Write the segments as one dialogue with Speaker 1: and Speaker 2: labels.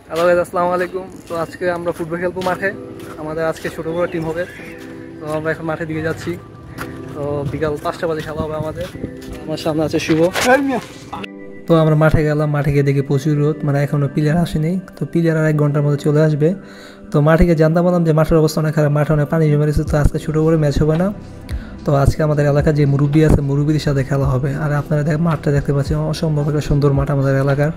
Speaker 1: Hello guys, আসসালামু আলাইকুম। তো আজকে আমরা ফুটবল খেলবো মাঠে। আমাদের আজকে ছোটো বড় টিম হবে। তো আমরা এখন মাঠের দিকে যাচ্ছি। তো বিকাল 5টা বাজে খেলা হবে আমাদের। আমার সামনে আছে শুভ। তো আমরা মাঠে গেলাম, মাঠে গিয়ে দেখি প্রচুর রোদ, মানে এখনও প্লেয়ার আসেনি। তো প্লেয়ার আর 1 ঘন্টার মধ্যে চলে আসবে। তো মাঠে গিয়ে জানতে পারলাম যে মাঠের অবস্থা অনেক খারাপ, মাঠে অনেক পানি জমে রয়েছে। তো আজকে ছোটো বড় ম্যাচ হবে না। তো আজকে আমাদের এলাকার যে মুরব্বী আছে, মুরব্বীর সাথে খেলা হবে। আর আপনারা মাঠটা দেখতে পাচ্ছেন, অসম্ভব একটা সুন্দর মাঠ আমাদের এলাকার।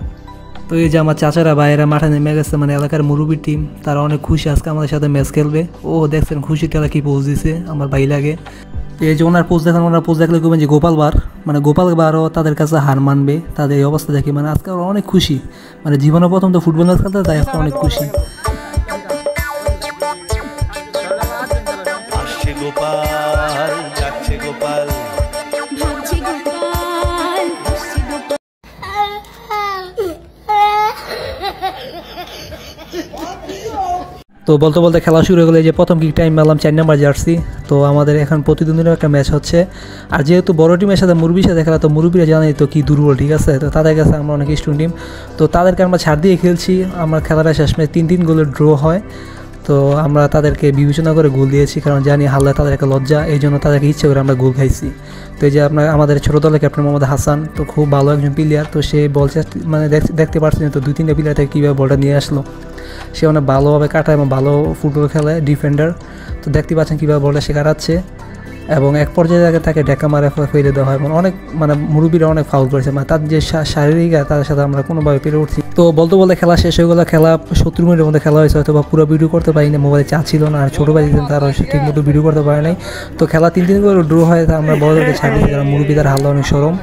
Speaker 1: তো এই যে আমার চাচারা ভাইয়েরা মাঠে নেমে গেছে, মানে এলাকার মুরব্বী টিম, তারা অনেক খুশি আজকে আমাদের সাথে ম্যাচ খেলবে। ও দেখছেন খুশি টেলা কি পোজ দিছে, আমার ভাই লাগে। এই যে ওনার পোজ দেখেন, ওনার পোজ দেখলে কবেন যে গোপাল বারও তাদের কাছে হার মানবে। তাদের এই অবস্থা দেখি মানে আজকে ওরা অনেক খুশি, মানে জীবনে প্রথম তো ফুটবল ম্যাচ খেলতে, তাই আজকে অনেক খুশি।
Speaker 2: গোপাল যাচ্ছে গোপাল।
Speaker 1: তো বলতে বলতে খেলা শুরু হয়ে গেলে যে প্রথম কিক টাইম মারলাম 4 নম্বর জার্সি। তো আমাদের এখন প্রতিদ্বন্দ্বীর একটা ম্যাচ হচ্ছে। আর যেহেতু বড় টিমের সাথে মুরব্বীর সাথে খেলা, তো মুরব্বীরা জানাই তো কি দুর্বল, ঠিক আছে। তো তাদের কাছে আমরা অনেক স্ট্রং টিম, তো তাদেরকে আমরা ছাড় দিয়ে খেলছি। আমার খেলাটা শেষ ম্যাচ 3-3 গোলের ড্র হয়। তো আমরা তাদেরকে বিবেচনা করে গোল দিয়েছি, কারণ জানি হারলে তাদের একটা লজ্জা, এই জন্য তাদেরকে ইচ্ছে করে আমরা গোল খাইছি। তো এই যে আমাদের ছোটো দলের ক্যাপ্টেন মোহাম্মদ হাসান, তো খুব ভালো একজন প্লেয়ার। তো সে বল মানে দেখতে পাচ্ছেন তো 2-3টা প্লেয়ার থেকে কীভাবে বলটা নিয়ে আসলো। সে অনেক ভালোভাবে কাটায় এবং ভালো ফুটবল খেলে, ডিফেন্ডার। তো দেখতে পাচ্ছেন কীভাবে বলটা সে কাটাচ্ছে, এবং এক পর্যায়ে আগে তাকে ডেকা মারে ফেলে দেওয়া হয়। মানে অনেক মুরব্বীরা অনেক ফাউল করেছে, মানে তার যে শারীরিক, তাদের সাথে আমরা কোনোভাবে পেরে উঠছি। তো বলতে বলতে খেলা শেষ হয়ে গেলো। খেলা 70 মিনিটের মধ্যে খেলা হয়েছে, হয়তো বা পুরো ভিডিও করতে পারি না, মোবাইলে চার্জ ছিল না। আর ছোটো ভাই দিতেন, তারা ঠিক মতো ভিডিও করতে পারে নাই। তো খেলা 3-3 করে ড্র হয়। তা আমরা বড়দেরকে ছাড়িয়েছি, কারণ মুরব্বী তার হাল্লা অনেক সরম।